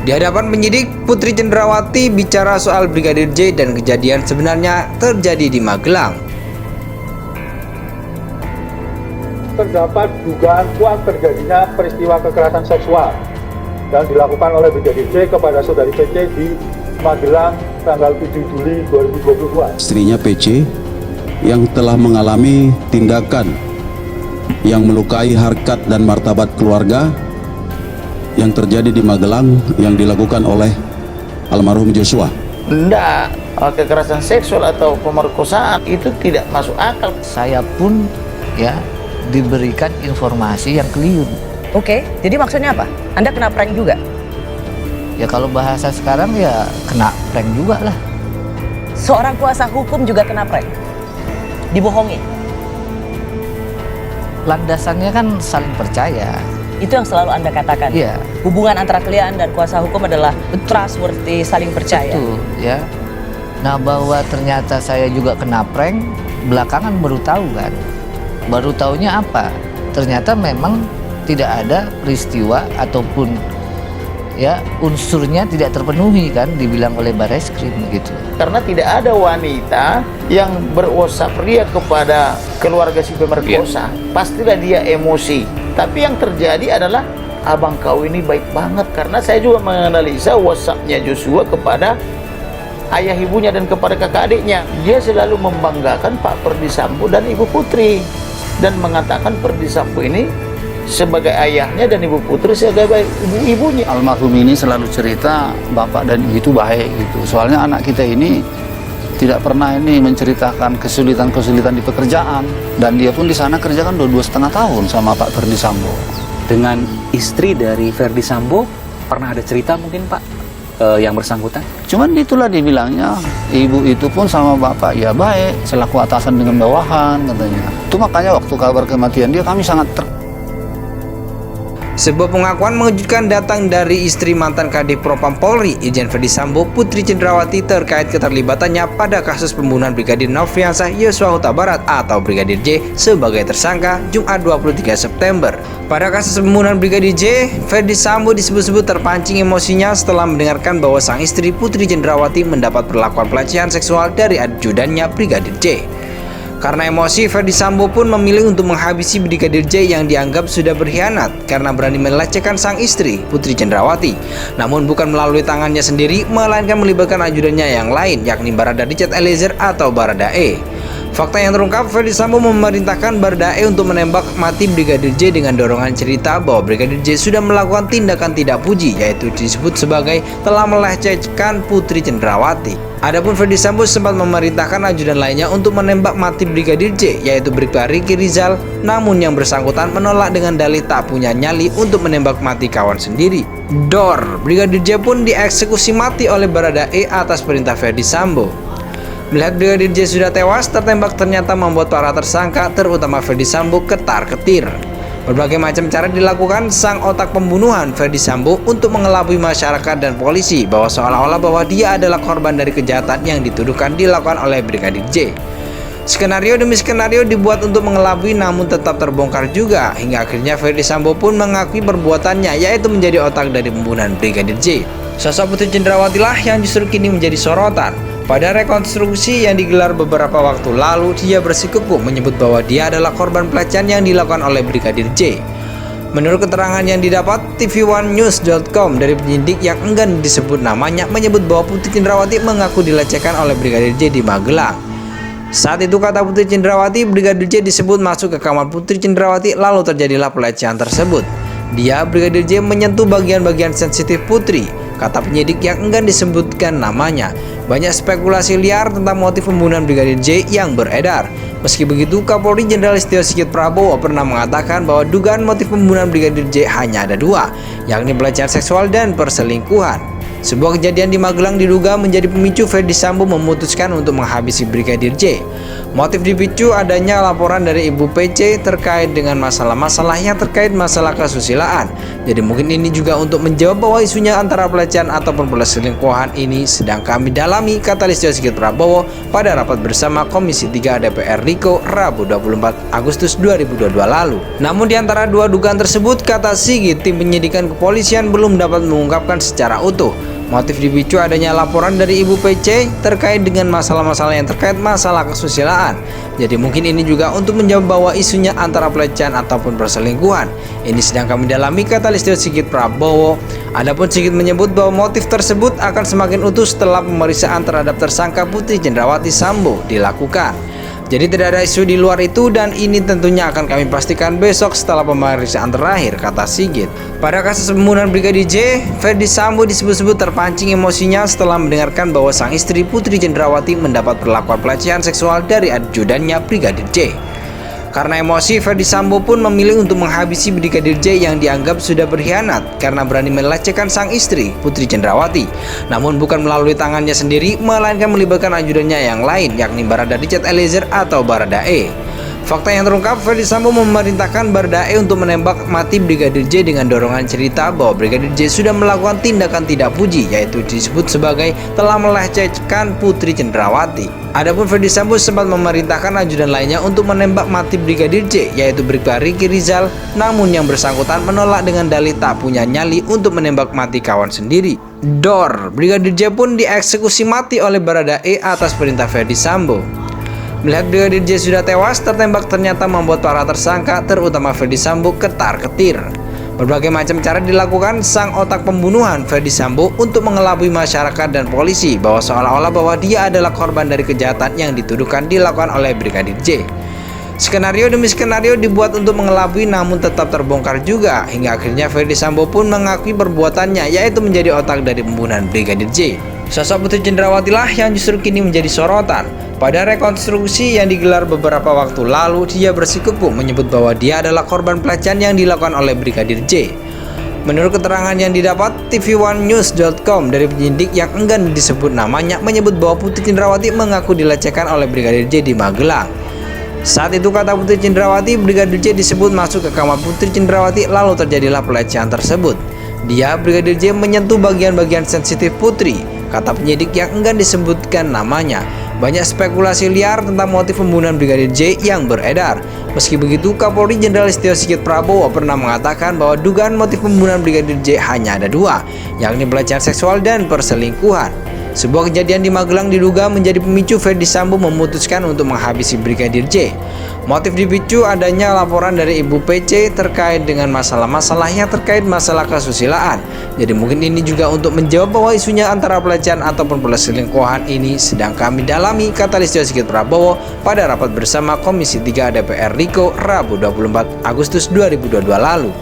Di hadapan penyidik, Putri Cenderawati bicara soal Brigadir J dan kejadian sebenarnya terjadi di Magelang. Terdapat dugaan kuat terjadinya peristiwa kekerasan seksual yang dilakukan oleh Brigadir J kepada saudari PC di Magelang tanggal 7 Juli 2022. Istrinya PC yang telah mengalami tindakan yang melukai harkat dan martabat keluarga yang terjadi di Magelang yang dilakukan oleh almarhum Joshua. Enggak, kekerasan seksual atau pemerkosaan itu tidak masuk akal. Saya pun ya diberikan informasi yang keliru. Oke, jadi maksudnya apa? Anda kena prank juga? Ya kalau bahasa sekarang ya kena prank juga lah. Seorang kuasa hukum juga kena prank? Dibohongi? Landasannya kan saling percaya. Itu yang selalu Anda katakan? Iya. Hubungan antara klien dan kuasa hukum adalah trustworthy, saling percaya? Betul, ya. Nah bahwa ternyata saya juga kena prank, belakangan baru tahu kan. Baru taunya apa? Ternyata memang tidak ada peristiwa ataupun ya unsurnya tidak terpenuhi kan, dibilang oleh Barreskrim gitu. Karena tidak ada wanita yang berusaha pria kepada keluarga si pemerkosa, pastilah dia emosi. Tapi yang terjadi adalah abang kau ini baik banget, karena saya juga menganalisa WhatsApp-nya Joshua kepada ayah ibunya dan kepada kakak adiknya. Dia selalu membanggakan Pak Perdisambo dan Ibu Putri dan mengatakan Perdisambo ini sebagai ayahnya dan Ibu Putri sebagai ibu-ibunya. Almarhum ini selalu cerita bapak dan ibu itu baik gitu. Soalnya anak kita ini tidak pernah ini menceritakan kesulitan-kesulitan di pekerjaan, dan dia pun di sana kerja kan 2,5 tahun sama Pak Perdisambo. Dengan istri dari Verdi Sambo pernah ada cerita mungkin Pak yang bersangkutan? Cuman itulah dibilangnya, ibu itu pun sama bapak ya baik, selaku atasan dengan bawahan katanya. Itu makanya waktu kabar kematian dia kami sangat Sebuah pengakuan mengejutkan datang dari istri mantan Kadif Propam Polri, Irjen Verdi Sambo, Putri Cenderawati, terkait keterlibatannya pada kasus pembunuhan Brigadir Nofriansah Yosua Huta Barat atau Brigadir J sebagai tersangka Jumat 23 September. Pada kasus pembunuhan Brigadir J, Verdi Sambo disebut-sebut terpancing emosinya setelah mendengarkan bahwa sang istri Putri Cenderawati mendapat perlakuan pelecehan seksual dari ajudannya Brigadir J. Karena emosi, Verdi Sambo pun memilih untuk menghabisi Brigadir J yang dianggap sudah berkhianat karena berani melecehkan sang istri, Putri Cenderawati. Namun bukan melalui tangannya sendiri, melainkan melibatkan ajudannya yang lain, yakni Barada Richard Eliezer atau Baradae. Fakta yang terungkap, Verdi Sambo memerintahkan Baradae untuk menembak mati Brigadir J dengan dorongan cerita bahwa Brigadir J sudah melakukan tindakan tidak puji, yaitu disebut sebagai telah melecehkan Putri Cenderawati. Adapun Verdi Sambo sempat memerintahkan ajudan lainnya untuk menembak mati Brigadir J, yaitu Brigjen Ricky Rizal, namun yang bersangkutan menolak dengan dalih tak punya nyali untuk menembak mati kawan sendiri. Dor, Brigadir J pun dieksekusi mati oleh Baradae atas perintah Verdi Sambo. Melihat Brigadir J sudah tewas, tertembak ternyata membuat para tersangka, terutama Verdi Sambo, ketar-ketir. Berbagai macam cara dilakukan sang otak pembunuhan Verdi Sambo untuk mengelabui masyarakat dan polisi bahwa seolah-olah bahwa dia adalah korban dari kejahatan yang dituduhkan dilakukan oleh Brigadir J. Skenario demi skenario dibuat untuk mengelabui, namun tetap terbongkar juga hingga akhirnya Verdi Sambo pun mengakui perbuatannya, yaitu menjadi otak dari pembunuhan Brigadir J. Sosok Putri Cenderawati lah yang justru kini menjadi sorotan. Pada rekonstruksi yang digelar beberapa waktu lalu, dia bersikukuh menyebut bahwa dia adalah korban pelecehan yang dilakukan oleh Brigadir J. Menurut keterangan yang didapat TV1news.com dari penyidik yang enggan disebut namanya, menyebut bahwa Putri Cenderawati mengaku dilecehkan oleh Brigadir J di Magelang. Saat itu, kata Putri Cenderawati, Brigadir J disebut masuk ke kamar Putri Cenderawati, lalu terjadilah pelecehan tersebut. Dia, Brigadir J, menyentuh bagian-bagian sensitif Putri, kata penyidik yang enggan disebutkan namanya. Banyak spekulasi liar tentang motif pembunuhan Brigadir J yang beredar. Meski begitu, Kapolri Jenderal Listio Sigit Prabowo pernah mengatakan bahwa dugaan motif pembunuhan Brigadir J hanya ada dua, yakni pelecehan seksual dan perselingkuhan. Sebuah kejadian di Magelang diduga menjadi pemicu Verdi Sambo memutuskan untuk menghabisi Brigadir J. Motif dipicu adanya laporan dari Ibu PC terkait dengan masalah-masalah yang terkait masalah kesusilaan. Jadi mungkin ini juga untuk menjawab bahwa isunya antara pelecehan ataupun perselingkuhan ini sedang kami dalami, kata Listio Sigit Prabowo pada rapat bersama Komisi 3 DPR Riko Rabu 24 Agustus 2022 lalu. Namun di antara dua dugaan tersebut, kata Sigit, tim penyidikan kepolisian belum dapat mengungkapkan secara utuh. Motif dipicu adanya laporan dari Ibu PC terkait dengan masalah-masalah yang terkait masalah kesusilaan. Jadi mungkin ini juga untuk menjawab bahwa isunya antara pelecehan ataupun perselingkuhan ini sedang kami dalami, kata Listio Sigit Prabowo. Adapun Sigit menyebut bahwa motif tersebut akan semakin utuh setelah pemeriksaan terhadap tersangka Putri Cendrawati Sambo dilakukan. Jadi tidak ada isu di luar itu dan ini tentunya akan kami pastikan besok setelah pemeriksaan terakhir, kata Sigit. Pada kasus pembunuhan Brigadir J, Ferdi Sambo disebut-sebut terpancing emosinya setelah mendengarkan bahwa sang istri Putri Cendrawati mendapat perlakuan pelecehan seksual dari ajudannya Brigadir J. Karena emosi, Ferdi Sambo pun memilih untuk menghabisi Brigadir J yang dianggap sudah berkhianat karena berani melecehkan sang istri, Putri Cendrawati. Namun bukan melalui tangannya sendiri, melainkan melibatkan ajudannya yang lain, yakni Barada Richard Eliezer atau Baradae. Fakta yang terungkap, Ferdi Sambo memerintahkan Baradae untuk menembak mati Brigadir J dengan dorongan cerita bahwa Brigadir J sudah melakukan tindakan tidak puji, yaitu disebut sebagai telah melecehkan Putri Cendrawati. Adapun Ferdi Sambo sempat memerintahkan ajudan lainnya untuk menembak mati Brigadir J, yaitu Brigjen Ricky Rizal, namun yang bersangkutan menolak dengan dalih tak punya nyali untuk menembak mati kawan sendiri. Brigadir J pun dieksekusi mati oleh Baradae atas perintah Ferdi Sambo. Melihat Brigadir J sudah tewas tertembak ternyata membuat para tersangka, terutama Ferdi Sambo, ketar-ketir. Berbagai macam cara dilakukan sang otak pembunuhan Ferdi Sambo untuk mengelabui masyarakat dan polisi bahwa seolah-olah bahwa dia adalah korban dari kejahatan yang dituduhkan dilakukan oleh Brigadir J. Skenario demi skenario dibuat untuk mengelabui namun tetap terbongkar juga, hingga akhirnya Ferdi Sambo pun mengakui perbuatannya, yaitu menjadi otak dari pembunuhan Brigadir J. Sosok Putri Cendrawati lah yang justru kini menjadi sorotan. Pada rekonstruksi yang digelar beberapa waktu lalu, dia bersikukuh menyebut bahwa dia adalah korban pelecehan yang dilakukan oleh Brigadir J. Menurut keterangan yang didapat TV1news.com dari penyidik yang enggan disebut namanya, menyebut bahwa Putri Cendrawati mengaku dilecehkan oleh Brigadir J di Magelang. Saat itu, kata Putri Cendrawati, Brigadir J disebut masuk ke kamar Putri Cendrawati lalu terjadilah pelecehan tersebut. Dia, Brigadir J, menyentuh bagian-bagian sensitif Putri, kata penyidik yang enggan disebutkan namanya. Banyak spekulasi liar tentang motif pembunuhan Brigadir J yang beredar. Meski begitu, Kapolri Jenderal Listio Sigit Prabowo pernah mengatakan bahwa dugaan motif pembunuhan Brigadir J hanya ada dua, yakni pelecehan seksual dan perselingkuhan. Sebuah kejadian di Magelang diduga menjadi pemicu Ferdi Sambo memutuskan untuk menghabisi Brigadir J. Motif dipicu adanya laporan dari Ibu PC terkait dengan masalah-masalah yang terkait masalah kesusilaan. Jadi mungkin ini juga untuk menjawab bahwa isunya antara pelecehan ataupun perselingkuhan ini sedang kami dalami, kata Listio Sigit Prabowo pada rapat bersama Komisi 3 DPR Riko Rabu 24 Agustus 2022 lalu.